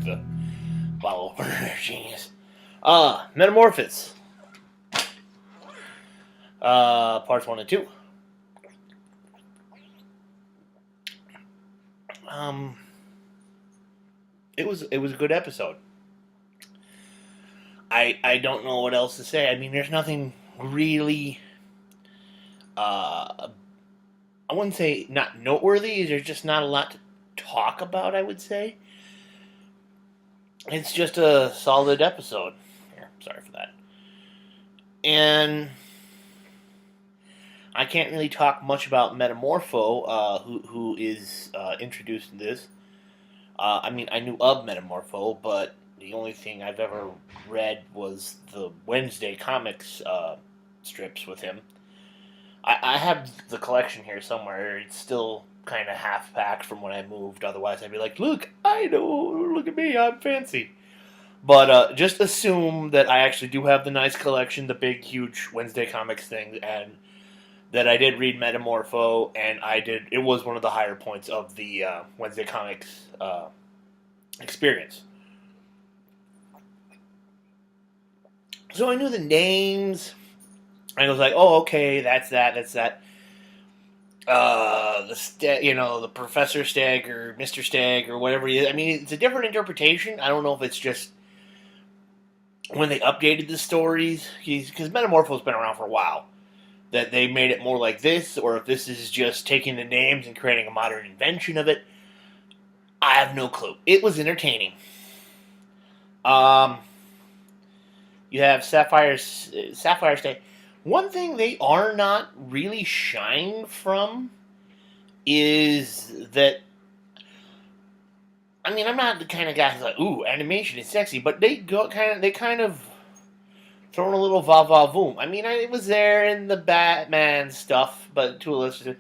the bottle opener. Genius. Metamorphosis. Parts 1 and 2. It was a good episode. I don't know what else to say. I mean, there's nothing really. I wouldn't say not noteworthy. There's just not a lot to talk about, I would say. It's just a solid episode. Here, sorry for that. And I can't really talk much about Metamorpho, who is introduced in this. I mean, I knew of Metamorpho, but the only thing I've ever read was the Wednesday comics strips with him. I have the collection here somewhere. It's still kind of half packed from when I moved. Otherwise, I'd be like, look, I know, look at me, I'm fancy. But just assume that I actually do have the nice collection, the big, huge Wednesday comics thing, and that I did read Metamorpho, and it was one of the higher points of the Wednesday comics experience. So I knew the names. I was like, oh, okay, that's that. The Professor Stagg or Mr. Stagg or whatever it is. I mean, it's a different interpretation. I don't know if it's just when they updated the stories, because Metamorpho's been around for a while, that they made it more like this, or if this is just taking the names and creating a modern invention of it. I have no clue. It was entertaining. You have Sapphire Stagg. One thing they are not really shying from is that, I mean, I'm not the kind of guy who's like, ooh, animation is sexy, but they kind of throw in a little va-va-voom. I mean, it was there in the Batman stuff, but to a lesser,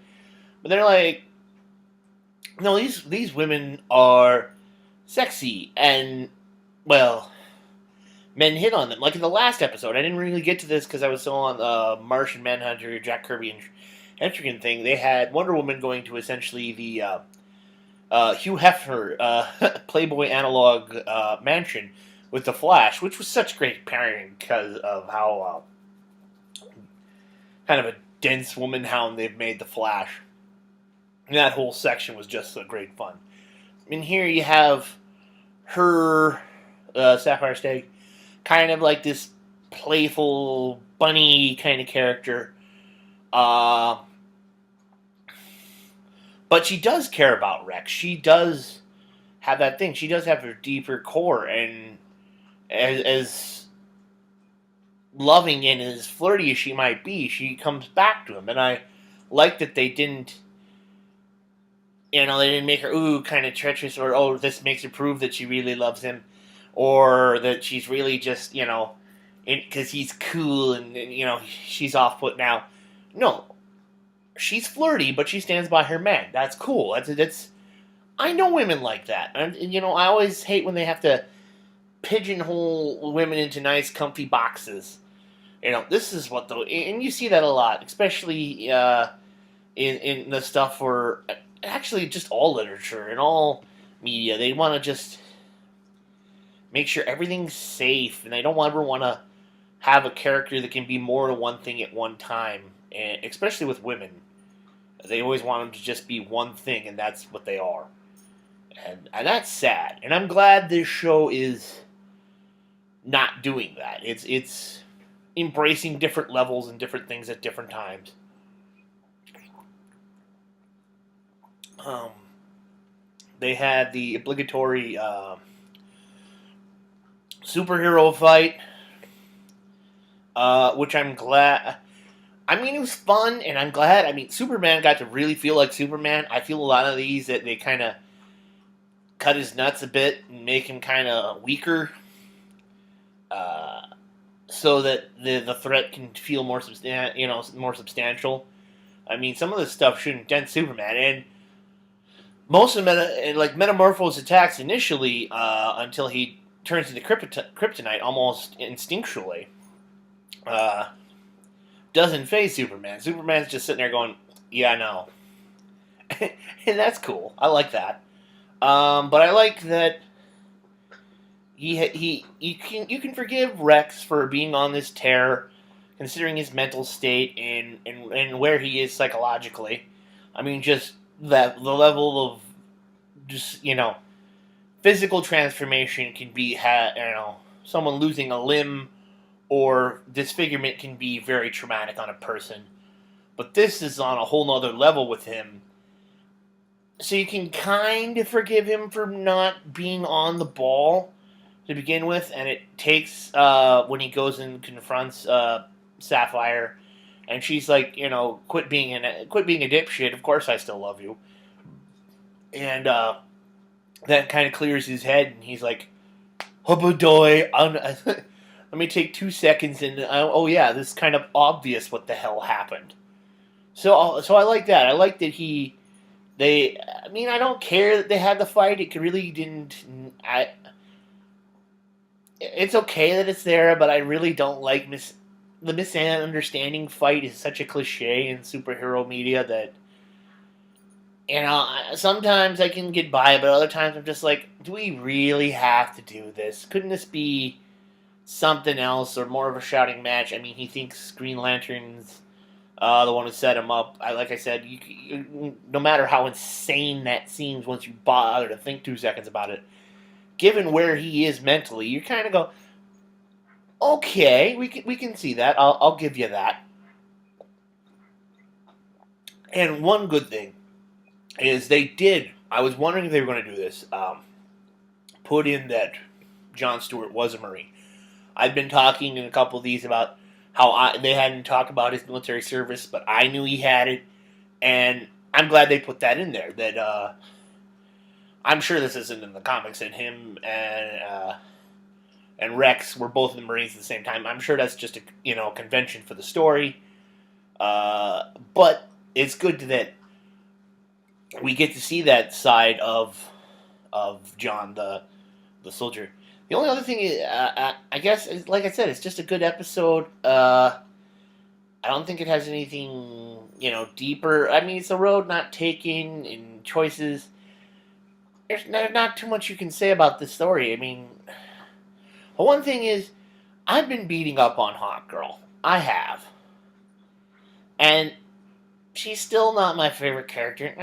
but they're like, no, these women are sexy, and, well, men hit on them. Like in the last episode, I didn't really get to this because I was still on the Martian Manhunter, Jack Kirby, and Etrigan thing. They had Wonder Woman going to essentially the Hugh Hefner Playboy analog mansion with the Flash, which was such great pairing because of how kind of a dense woman hound they've made the Flash. And that whole section was just great fun. And here you have her, Sapphire Stagg, kind of like this playful, bunny kind of character. But she does care about Rex. She does have that thing. She does have her deeper core, and as loving and as flirty as she might be, she comes back to him. And I like that they didn't, they didn't make her, kind of treacherous, or, this makes her prove that she really loves him. Or that she's really just, because he's cool and, she's off-put now. No. She's flirty, but she stands by her man. That's cool. That's I know women like that. And I always hate when they have to pigeonhole women into nice, comfy boxes. This is what, though, and you see that a lot, especially in the stuff for, actually, just all literature and all media. They want to just make sure everything's safe, and they don't ever want to have a character that can be more than one thing at one time, and especially with women. They always want them to just be one thing, and that's what they are. And that's sad. And I'm glad this show is not doing that. It's embracing different levels and different things at different times. They had the obligatory superhero fight, which I'm glad. I mean, it was fun, and I'm glad. I mean, Superman got to really feel like Superman. I feel a lot of these that they kind of cut his nuts a bit and make him kind of weaker, so that the threat can feel more more substantial. I mean, some of this stuff shouldn't dent Superman, and most of Metamorpho's attacks initially, until he turns into kryptonite almost instinctually, doesn't faze Superman. Superman's just sitting there going, yeah, I know. And that's cool. I like that. But I like that you can forgive Rex for being on this tear, considering his mental state and where he is psychologically. I mean, just that the level of just physical transformation can be someone losing a limb or disfigurement can be very traumatic on a person. But this is on a whole nother level with him. So you can kind of forgive him for not being on the ball to begin with, and it takes when he goes and confronts Sapphire, and she's like, quit being a dipshit. Of course, I still love you, and that kind of clears his head, and he's like, "Hubbadoy, let me take 2 seconds, and oh yeah, this is kind of obvious what the hell happened." So I like that. I like that I don't care that they had the fight. It really didn't. It's okay that it's there, but I really don't like the misunderstanding fight is such a cliche in superhero media that sometimes I can get by, but other times I'm just like, do we really have to do this? Couldn't this be something else or more of a shouting match? I mean, he thinks Green Lantern's the one who set him up. Like I said, no matter how insane that seems once you bother to think 2 seconds about it, given where he is mentally, you kind of go, okay, we can see that. I'll give you that. And one good thing is they did. I was wondering if they were going to do this. Put in that John Stewart was a Marine. I've been talking in a couple of these about how they hadn't talked about his military service, but I knew he had it, and I'm glad they put that in there. That I'm sure this isn't in the comics, and him and Rex were both in the Marines at the same time. I'm sure that's just a convention for the story, but it's good that we get to see that side of John the soldier. The only other thing is, I guess, like I said, it's just a good episode. I don't think it has anything, deeper. I mean, it's a road not taken in choices. There's not too much you can say about this story. I mean, the one thing is, I've been beating up on Hawkgirl. I have. And she's still not my favorite character,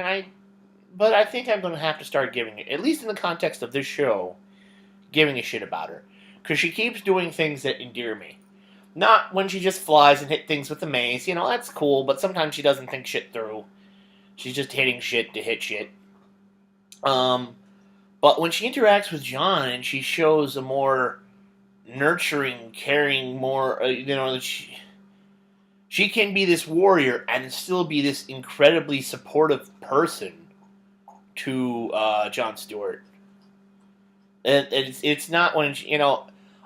but I think I'm going to have to start giving it, at least in the context of this show, giving a shit about her. Because she keeps doing things that endear me. Not when she just flies and hit things with the mace. That's cool, but sometimes she doesn't think shit through. She's just hitting shit to hit shit. But when she interacts with John and she shows a more nurturing, caring, more, she can be this warrior and still be this incredibly supportive person to John Stewart. It's not when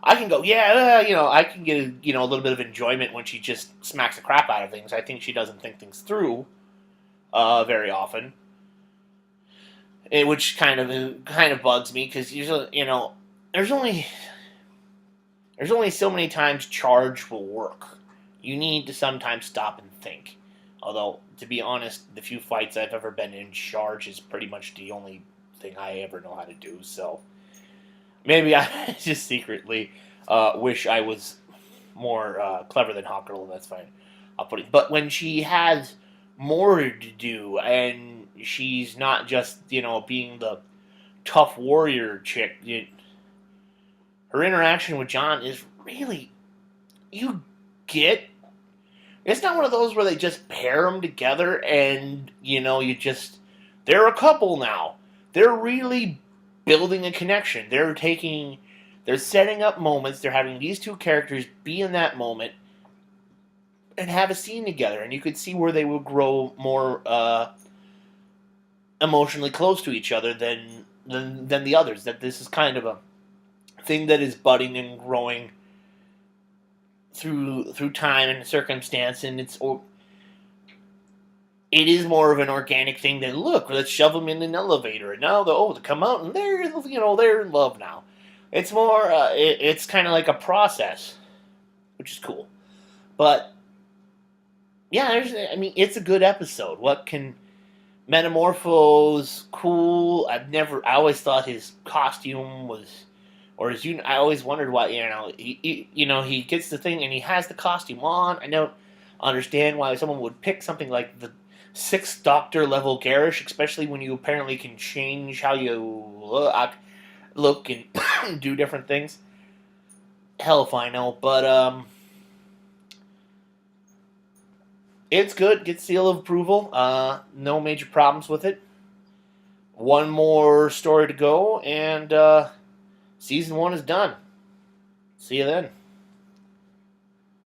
I can go, I can get a little bit of enjoyment when she just smacks the crap out of things. I think she doesn't think things through very often, which kind of bugs me because usually there's only so many times charge will work. You need to sometimes stop and think. Although, to be honest, the few fights I've ever been in, charge is pretty much the only thing I ever know how to do. So maybe I just secretly wish I was more clever than Hawkgirl, and that's fine. I'll put it. But when she has more to do, and she's not just being the tough warrior chick, her interaction with John is really, you get. It's not one of those where they just pair them together and they're a couple now. They're really building a connection. They're setting up moments. They're having these two characters be in that moment and have a scene together. And you could see where they would grow more emotionally close to each other than the others. That this is kind of a thing that is budding and growing through time and circumstance, and it is more of an organic thing than, look, let's shove them in an elevator and now they come out and they're in love now. It's more it's kind of like a process, which is cool. But yeah, it's a good episode. What can Metamorphosis cool? I always thought his costume was Or as you, I always wondered why he gets the thing and he has the costume on. I don't understand why someone would pick something like the sixth Doctor level garish, especially when you apparently can change how you look and do different things. Hell if I know, but it's good. Gets seal of approval. No major problems with it. One more story to go, and season 1 is done. See you then.